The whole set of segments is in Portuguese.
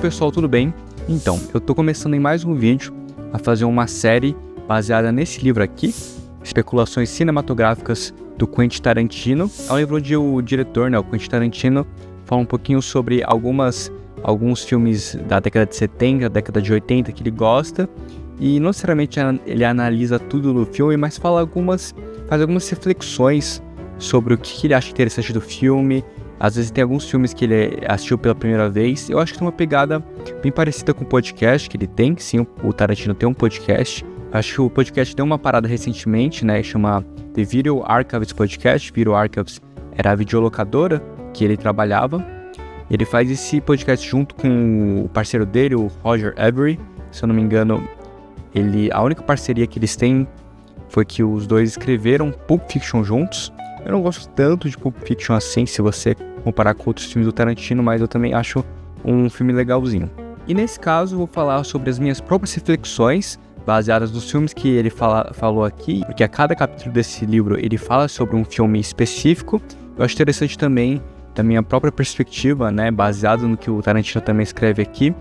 pessoal, tudo bem? Então, eu tô começando em mais um vídeo a fazer uma série baseada nesse livro aqui, Especulações Cinematográficas do Quentin Tarantino. É um livro onde o diretor, o Quentin Tarantino, fala um pouquinho sobre alguns filmes da década de 70, década de 80 que ele gosta, e não necessariamente ele analisa tudo no filme, mas faz algumas reflexões sobre o que ele acha interessante do filme. Às vezes tem alguns filmes que ele assistiu pela primeira vez. Eu acho que tem uma pegada bem parecida com o podcast que ele tem. Sim, o Tarantino tem um podcast. Acho que o podcast deu uma parada recentemente, chama The Video Archives Podcast. Video Archives era a videolocadora que ele trabalhava. Ele faz esse podcast junto com o parceiro dele, o Roger Avary. Se eu não me engano, a única parceria que eles têm foi que os dois escreveram Pulp Fiction juntos. Eu não gosto tanto de Pulp Fiction assim, se você comparar com outros filmes do Tarantino, mas eu também acho um filme legalzinho. E nesse caso, eu vou falar sobre as minhas próprias reflexões, baseadas nos filmes que ele falou aqui, porque a cada capítulo desse livro ele fala sobre um filme específico. Eu acho interessante também, da minha própria perspectiva, baseado no que o Tarantino também escreve aqui,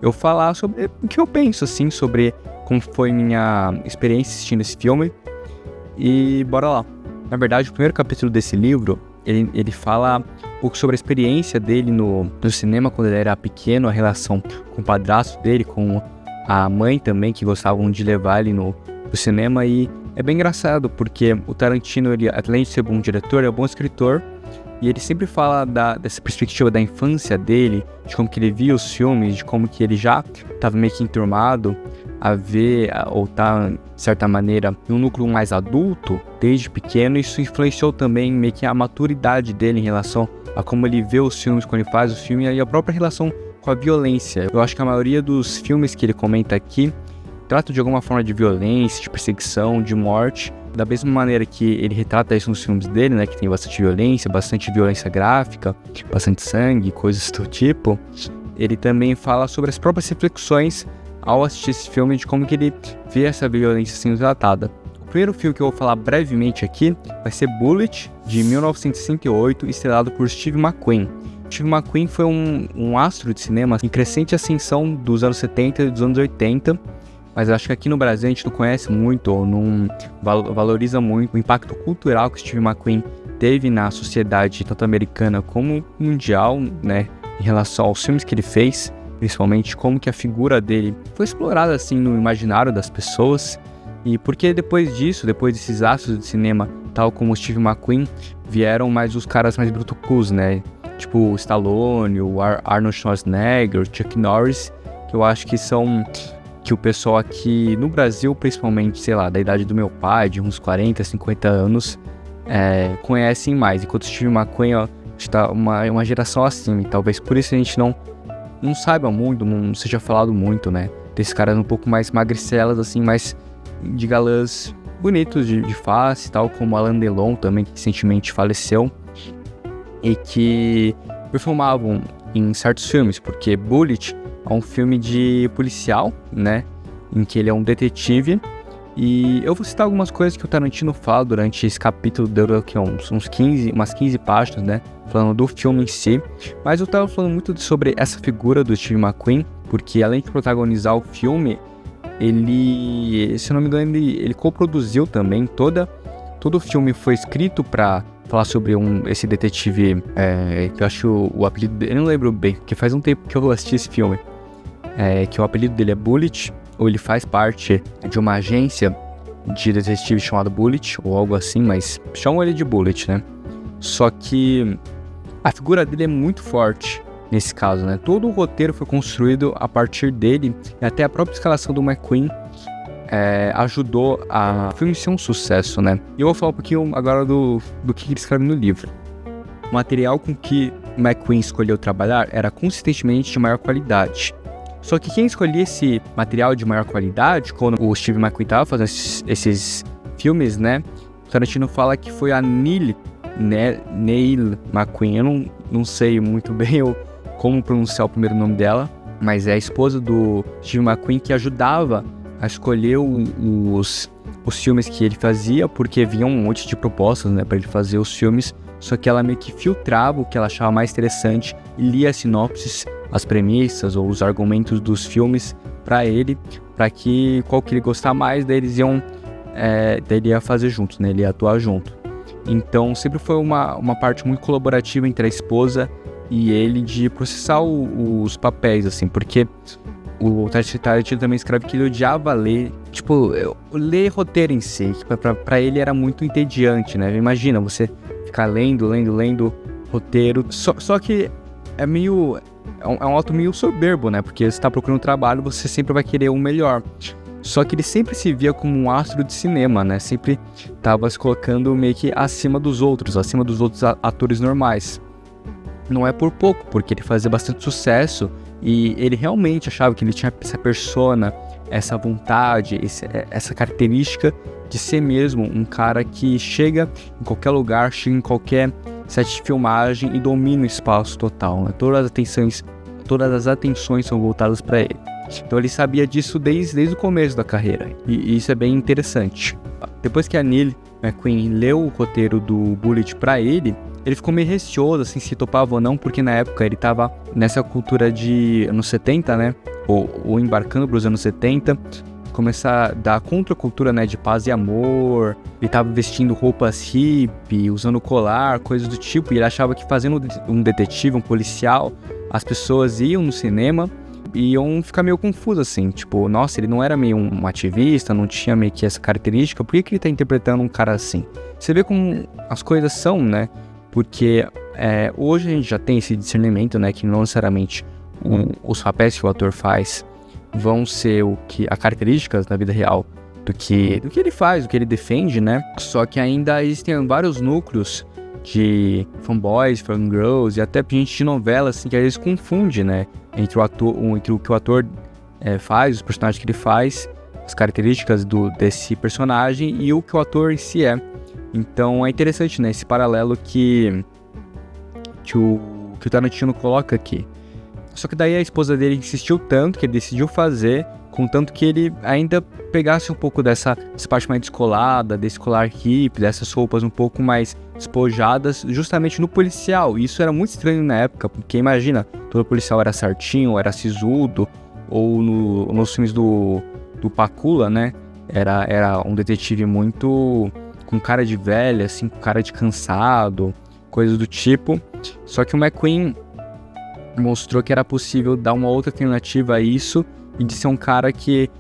eu falar sobre o que eu penso, assim, sobre como foi minha experiência assistindo esse filme. E bora lá. Na verdade, o primeiro capítulo desse livro, ele fala um pouco sobre a experiência dele no cinema quando ele era pequeno, a relação com o padrasto dele, com a mãe também, que gostavam de levar ele no cinema. E é bem engraçado, porque o Tarantino, ele, além de ser bom diretor, é um bom escritor, e ele sempre fala dessa perspectiva da infância dele, de como que ele via os filmes, de como que ele já estava meio que enturmado a ver, ou tá, de certa maneira, em um núcleo mais adulto, desde pequeno. Isso influenciou também meio que a maturidade dele em relação a como ele vê os filmes, quando ele faz o filme, e a própria relação com a violência. Eu acho que a maioria dos filmes que ele comenta aqui trata de alguma forma de violência, de perseguição, de morte, da mesma maneira que ele retrata isso nos filmes dele, que tem bastante violência gráfica, bastante sangue, coisas do tipo. Ele também fala sobre as próprias reflexões ao assistir esse filme, de como que ele vê essa violência sendo tratada. O primeiro filme que eu vou falar brevemente aqui vai ser Bullitt, de 1968, estrelado por Steve McQueen. Steve McQueen foi um astro de cinema em crescente ascensão dos anos 70 e dos anos 80, mas acho que aqui no Brasil a gente não conhece muito, ou não valoriza muito o impacto cultural que Steve McQueen teve na sociedade tanto americana como mundial, em relação aos filmes que ele fez, principalmente como que a figura dele foi explorada assim no imaginário das pessoas. E porque depois desses astros de cinema, tal como o Steve McQueen, vieram mais os caras mais brutucos, tipo o Stallone, o Arnold Schwarzenegger, o Chuck Norris, que eu acho que são que o pessoal aqui no Brasil, principalmente, sei lá, da idade do meu pai, de uns 40, 50 anos, conhecem mais. Enquanto o Steve McQueen está uma geração acima, e talvez por isso a gente não saiba muito, não seja falado muito, desses caras um pouco mais magricelas, assim, mais de galãs bonitos de face, tal como Alain Delon também, que recentemente faleceu, e que performavam em certos filmes, porque Bullitt é um filme de policial, em que ele é um detetive. E eu vou citar algumas coisas que o Tarantino fala durante esse capítulo, deu aqui umas 15 páginas, falando do filme em si. Mas eu tava falando muito sobre essa figura do Steve McQueen, porque além de protagonizar o filme, ele, se não me engano, ele coproduziu também. Todo o filme foi escrito pra falar sobre esse detetive, que eu acho o apelido dele, eu não lembro bem, porque faz um tempo que eu assisti esse filme, que o apelido dele é Bullitt, ou ele faz parte de uma agência de detetive chamada Bullitt, ou algo assim, mas chamam ele de Bullitt, Só que a figura dele é muito forte nesse caso, Todo o roteiro foi construído a partir dele, e até a própria escalação do McQueen ajudou a o filme ser um sucesso, E eu vou falar um pouquinho agora do que ele escreve no livro. O material com que McQueen escolheu trabalhar era consistentemente de maior qualidade. Só que quem escolhia esse material de maior qualidade, quando o Steve McQueen estava fazendo esses filmes, o Tarantino fala que foi a Neil McQueen. Eu não sei muito bem como pronunciar o primeiro nome dela, mas é a esposa do Steve McQueen que ajudava a escolher os filmes que ele fazia, porque vinha um monte de propostas, para ele fazer os filmes, só que ela meio que filtrava o que ela achava mais interessante e lia as sinopses as premissas ou os argumentos dos filmes para ele, para que qual que ele gostar mais, daí ele ia fazer juntos, né? Ele ia atuar junto. Então sempre foi uma parte muito colaborativa entre a esposa e ele de processar os papéis, assim, porque o Tarantino também escreve que ele odiava ler, ler roteiro em si, que pra ele era muito entediante, né? Imagina, você ficar lendo roteiro, só que é um ato meio soberbo, né? Porque você tá procurando trabalho, você sempre vai querer o melhor. Só que ele sempre se via como um astro de cinema, né? Sempre tava se colocando meio que acima dos outros atores normais. Não é por pouco, porque ele fazia bastante sucesso e ele realmente achava que ele tinha essa persona, essa vontade, essa característica de ser mesmo um cara que chega em qualquer lugar, chega em qualquer set de filmagem e domina o espaço total, né? Todas as atenções são voltadas para ele. Então ele sabia disso desde o começo da carreira, e isso é bem interessante. Depois que a Neil McQueen leu o roteiro do Bullitt para ele ficou meio receoso, assim, se topava ou não, porque na época ele tava nessa cultura de anos 70, né, ou embarcando para os anos 70, começar da contracultura, né, de paz e amor. Ele tava vestindo roupas hippie, usando colar, coisas do tipo, e ele achava que fazendo um detetive, um policial, as pessoas iam no cinema e iam ficar meio confusas, assim, tipo, nossa, ele não era meio um ativista, não tinha meio que essa característica, por que ele tá interpretando um cara assim? Você vê como as coisas são, né, porque hoje a gente já tem esse discernimento, né, que não necessariamente os papéis que o ator faz vão ser as características na vida real do que ele faz, do que ele defende, né? Só que ainda existem vários núcleos de fanboys, fangirls e até gente de novela, assim, que às vezes confunde, né? Entre o que o ator faz, os personagens que ele faz, as características desse personagem e o que o ator em si é. Então é interessante, né? Esse paralelo que o Tarantino coloca aqui. Só que daí a esposa dele insistiu tanto que ele decidiu fazer, contanto que ele ainda pegasse um pouco dessa parte mais descolada, desse colar hippie, dessas roupas um pouco mais despojadas, justamente no policial. E isso era muito estranho na época, porque imagina, todo policial era certinho, era sisudo, ou nos filmes do Pakula, né? Era um detetive muito com cara de velha, assim, com cara de cansado, coisas do tipo. Só que o McQueen mostrou que era possível dar uma outra alternativa a isso e de ser um cara que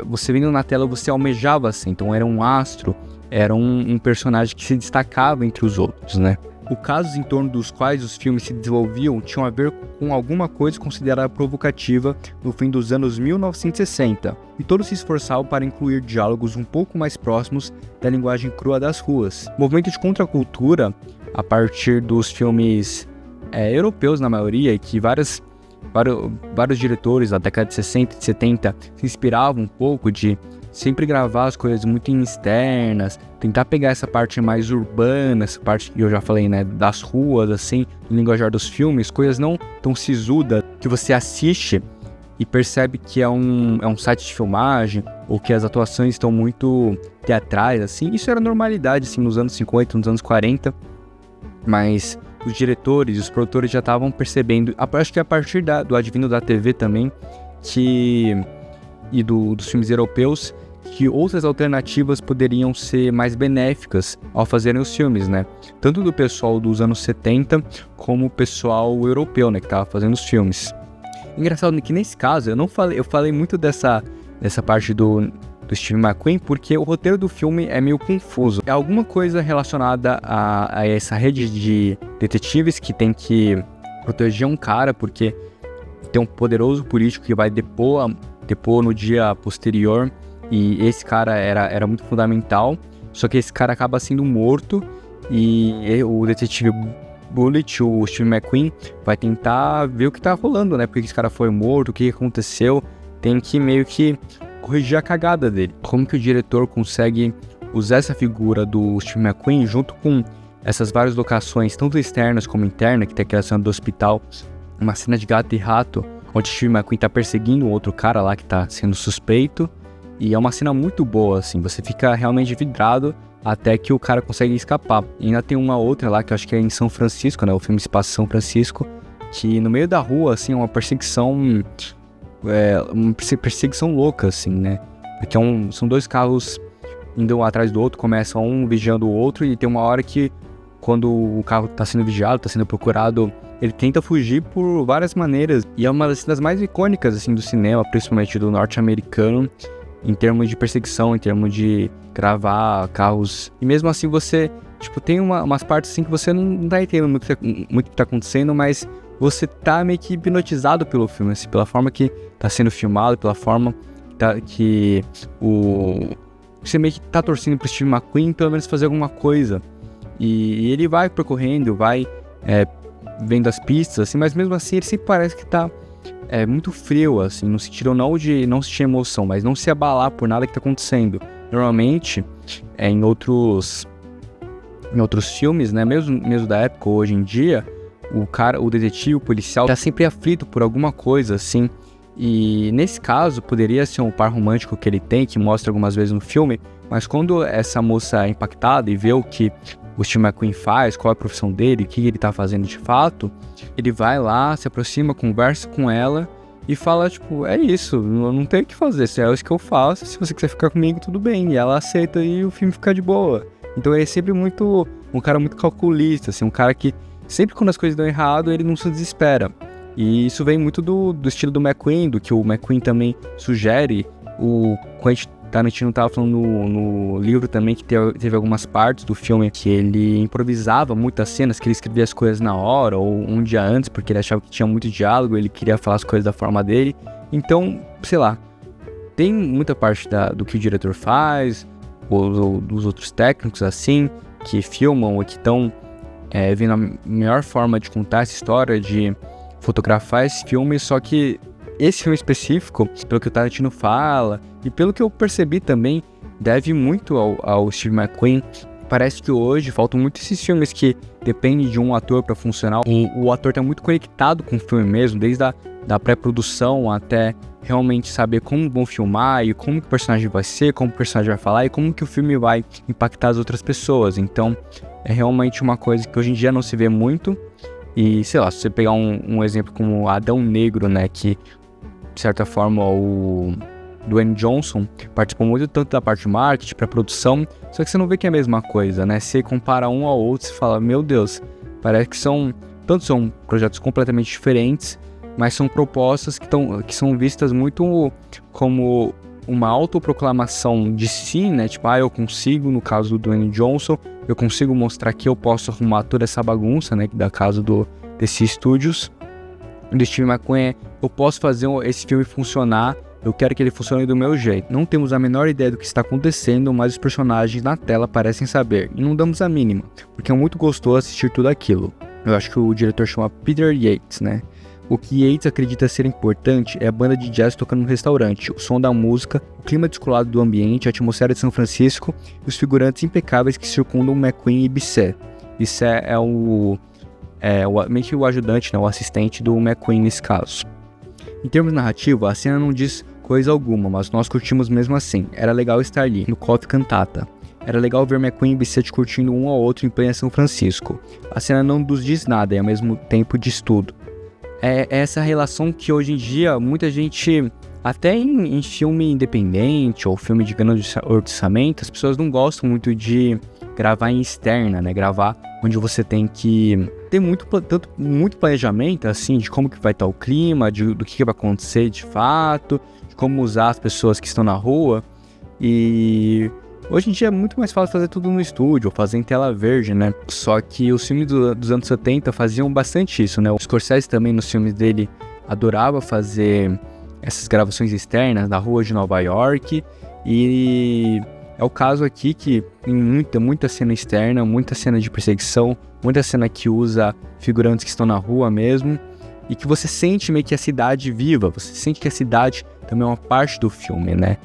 você vendo na tela você almejava assim, então era um astro, era um personagem que se destacava entre os outros, né? Os casos em torno dos quais os filmes se desenvolviam tinham a ver com alguma coisa considerada provocativa no fim dos anos 1960, e todos se esforçavam para incluir diálogos um pouco mais próximos da linguagem crua das ruas. O movimento de contracultura, a partir dos filmes europeus na maioria, e que vários diretores da década de 60 e 70 se inspiravam um pouco de sempre gravar as coisas muito externas, tentar pegar essa parte mais urbana, essa parte que eu já falei, né, das ruas, assim, no linguajar dos filmes, coisas não tão sisudas, que você assiste e percebe que é um site de filmagem, ou que as atuações estão muito teatrais, assim. Isso era normalidade, assim, nos anos 50, nos anos 40, mas os diretores e os produtores já estavam percebendo, acho que a partir do advento da TV também, dos filmes europeus, que outras alternativas poderiam ser mais benéficas ao fazerem os filmes, né? Tanto do pessoal dos anos 70, como o pessoal europeu, né, que estava fazendo os filmes. Engraçado que nesse caso, eu falei muito dessa parte do Steve McQueen, porque o roteiro do filme é meio confuso. É alguma coisa relacionada a essa rede de detetives que tem que proteger um cara, porque tem um poderoso político que vai depor no dia posterior, e esse cara era muito fundamental, só que esse cara acaba sendo morto, e o detetive Bullitt, o Steve McQueen, vai tentar ver o que tá rolando, né? Porque esse cara foi morto, o que aconteceu, tem que meio que corrigir a cagada dele. Como que o diretor consegue usar essa figura do Steve McQueen junto com essas várias locações, tanto externas como internas, que tem aquela cena do hospital, uma cena de gato e rato, onde o Steve McQueen tá perseguindo um outro cara lá que tá sendo suspeito, e é uma cena muito boa, assim, você fica realmente vidrado até que o cara consegue escapar. E ainda tem uma outra lá, que eu acho que é em São Francisco, né, o filme se passa em São Francisco, que no meio da rua, assim, é uma perseguição louca, assim, né? Porque são dois carros indo um atrás do outro, começa um vigiando o outro, e tem uma hora que, quando o carro tá sendo vigiado, tá sendo procurado, ele tenta fugir por várias maneiras, e é uma das cenas mais icônicas, assim, do cinema, principalmente do norte-americano, em termos de perseguição, em termos de gravar carros, e mesmo assim você, tipo, tem umas partes assim que você não tá entendendo muito o que tá acontecendo, mas você tá meio que hipnotizado pelo filme, assim, pela forma que tá sendo filmado, pela forma que você meio que tá torcendo pro Steve McQueen pelo menos fazer alguma coisa. E ele vai percorrendo, vai vendo as pistas, assim, mas mesmo assim ele sempre parece que tá muito frio, assim, no sentido não de não sentir emoção, mas não se abalar por nada que tá acontecendo. Normalmente, em outros filmes, né, mesmo da época, hoje em dia, o detetive, o policial, tá sempre aflito por alguma coisa, assim. E nesse caso, poderia ser um par romântico que ele tem, que mostra algumas vezes no filme, mas quando essa moça é impactada e vê o que o Steve McQueen faz, qual é a profissão dele, o que ele tá fazendo de fato, ele vai lá, se aproxima, conversa com ela e fala, tipo, é isso, eu não tenho o que fazer, se é isso que eu faço, se você quiser ficar comigo, tudo bem. E ela aceita e o filme fica de boa. Então ele é sempre um cara muito calculista, assim, um cara que sempre quando as coisas dão errado, ele não se desespera. E isso vem muito do estilo do McQueen, do que o McQueen também sugere. O Quentin Tarantino estava falando no livro também que teve algumas partes do filme que ele improvisava muitas cenas, que ele escrevia as coisas na hora ou um dia antes, porque ele achava que tinha muito diálogo, ele queria falar as coisas da forma dele. Então, sei lá, tem muita parte do que o diretor faz, ou dos outros técnicos, assim, que filmam e que estão vendo a melhor forma de contar essa história, de fotografar esse filme, só que esse filme específico, pelo que o Tarantino fala, e pelo que eu percebi também, deve muito ao Steve McQueen. Parece que hoje faltam muito esses filmes que dependem de um ator para funcionar. O ator tá muito conectado com o filme mesmo, desde da pré-produção até realmente saber como vão filmar e como que o personagem vai ser, como o personagem vai falar e como que o filme vai impactar as outras pessoas. Então, é realmente uma coisa que hoje em dia não se vê muito. E, sei lá, se você pegar um exemplo como Adão Negro, né, que, de certa forma, o Dwayne Johnson participou muito tanto da parte de marketing para produção, só que você não vê que é a mesma coisa, né? Você compara um ao outro e fala, meu Deus, parece que são projetos completamente diferentes, mas são propostas que são vistas muito como uma autoproclamação de si, né? Tipo, eu consigo, no caso do Dwayne Johnson, eu consigo mostrar que eu posso arrumar toda essa bagunça, né? Da casa DC Studios. Do Steve McQueen, eu posso fazer esse filme funcionar, eu quero que ele funcione do meu jeito. Não temos a menor ideia do que está acontecendo, mas os personagens na tela parecem saber, e não damos a mínima, porque é muito gostoso assistir tudo aquilo. Eu acho que o diretor chama Peter Yates, né? O que Yates acredita ser importante é a banda de jazz tocando no restaurante, o som da música, o clima descolado do ambiente, a atmosfera de São Francisco e os figurantes impecáveis que circundam McQueen e Bisset. Bisset meio que o ajudante, né, o assistente do McQueen nesse caso. Em termos narrativos, a cena não diz coisa alguma, mas nós curtimos mesmo assim. Era legal estar ali, no Coffee Cantata. Era legal ver McQueen e Bisset curtindo um ao outro em plena São Francisco. A cena não nos diz nada e ao mesmo tempo diz tudo. É essa relação que hoje em dia muita gente, até em filme independente ou filme de grande orçamento, as pessoas não gostam muito de gravar em externa, né? Gravar onde você tem que ter muito planejamento, assim, de como que vai estar o clima, do que vai acontecer de fato, de como usar as pessoas que estão na rua. E hoje em dia é muito mais fácil fazer tudo no estúdio, ou fazer em tela verde, né? Só que os filmes dos anos 70 faziam bastante isso, né? O Scorsese também, nos filmes dele, adorava fazer essas gravações externas na rua de Nova York. E é o caso aqui que tem muita cena externa, muita cena de perseguição, muita cena que usa figurantes que estão na rua mesmo, e que você sente meio que a cidade viva, você sente que a cidade também é uma parte do filme, né?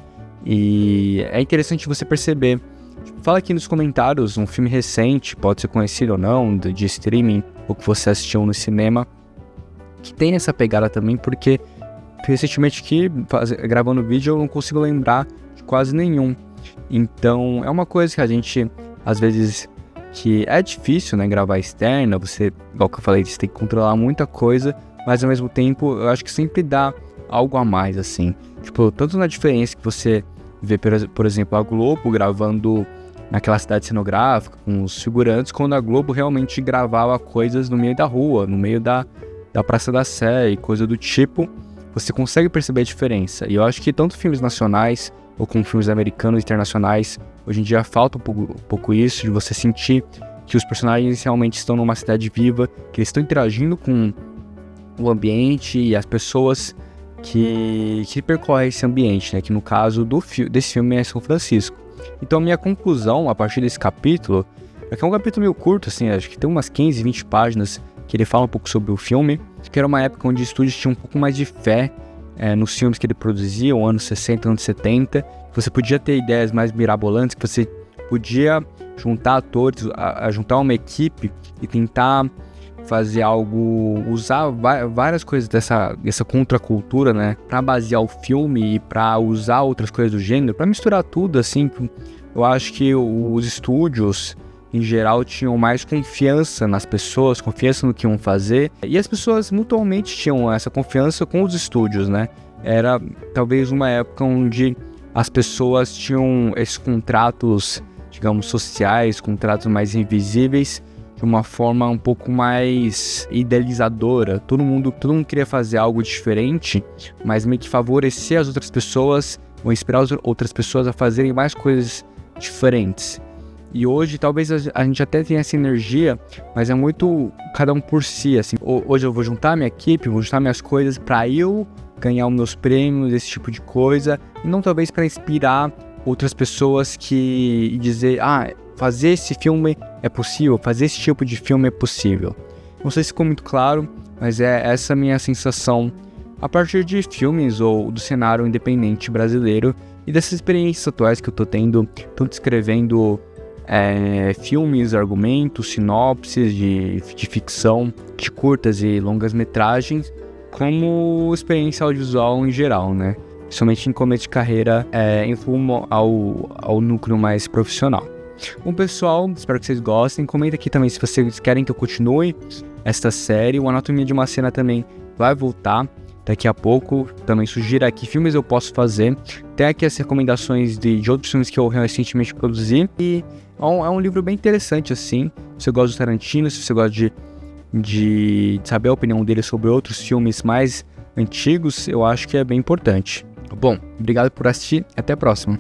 E é interessante você perceber. Fala aqui nos comentários um filme recente, pode ser conhecido ou não, de streaming, ou que você assistiu no cinema, que tem essa pegada também, porque recentemente aqui, gravando vídeo, eu não consigo lembrar de quase nenhum. Então, é uma coisa que a gente, às vezes, que é difícil, né, gravar externa, você, igual que eu falei, você tem que controlar muita coisa, mas ao mesmo tempo eu acho que sempre dá algo a mais, assim. Tipo, tanto na diferença que você vê, por exemplo, a Globo gravando naquela cidade cenográfica, com os figurantes, quando a Globo realmente gravava coisas no meio da rua, no meio da Praça da Sé e coisa do tipo, você consegue perceber a diferença. E eu acho que tanto filmes nacionais, ou como filmes americanos e internacionais, hoje em dia falta um pouco isso, de você sentir que os personagens realmente estão numa cidade viva, que eles estão interagindo com o ambiente e as pessoas que percorrem esse ambiente, né? Que no caso desse filme é São Francisco. Então a minha conclusão, a partir desse capítulo, é que é um capítulo meio curto, assim, acho que tem umas 15, 20 páginas que ele fala um pouco sobre o filme, que era uma época onde estúdios tinham um pouco mais de fé nos filmes que ele produzia, anos 60, anos 70, que você podia ter ideias mais mirabolantes, que você podia juntar atores, juntar uma equipe e tentar fazer algo, usar várias coisas dessa contracultura, né, pra basear o filme e pra usar outras coisas do gênero, pra misturar tudo, assim. Eu acho que os estúdios, em geral, tinham mais confiança nas pessoas, confiança no que iam fazer, e as pessoas mutuamente tinham essa confiança com os estúdios, né. Era talvez uma época onde as pessoas tinham esses contratos, digamos, sociais, contratos mais invisíveis, de uma forma um pouco mais idealizadora. Todo mundo queria fazer algo diferente, mas meio que favorecer as outras pessoas ou inspirar as outras pessoas a fazerem mais coisas diferentes. E hoje talvez a gente até tenha essa energia, mas é muito cada um por si, assim. Hoje eu vou juntar minha equipe, vou juntar minhas coisas para eu ganhar os meus prêmios, esse tipo de coisa, e não talvez para inspirar outras pessoas e dizer, fazer esse filme é possível, fazer esse tipo de filme é possível. Não sei se ficou muito claro, mas é essa a minha sensação a partir de filmes ou do cenário independente brasileiro e dessas experiências atuais que eu tô tendo, tanto escrevendo filmes, argumentos, sinopses de ficção, de curtas e longas metragens, como experiência audiovisual em geral, né? Principalmente em começo de carreira, em rumo ao núcleo mais profissional. Bom, pessoal, espero que vocês gostem. Comenta aqui também se vocês querem que eu continue esta série. O Anatomia de uma Cena também vai voltar daqui a pouco. Também sugira aqui filmes eu posso fazer. Tem aqui as recomendações de outros filmes que eu recentemente produzi. E é um livro bem interessante, assim. Se você gosta do Tarantino, se você gosta de saber a opinião dele sobre outros filmes mais antigos, eu acho que é bem importante. Bom, obrigado por assistir. Até a próxima.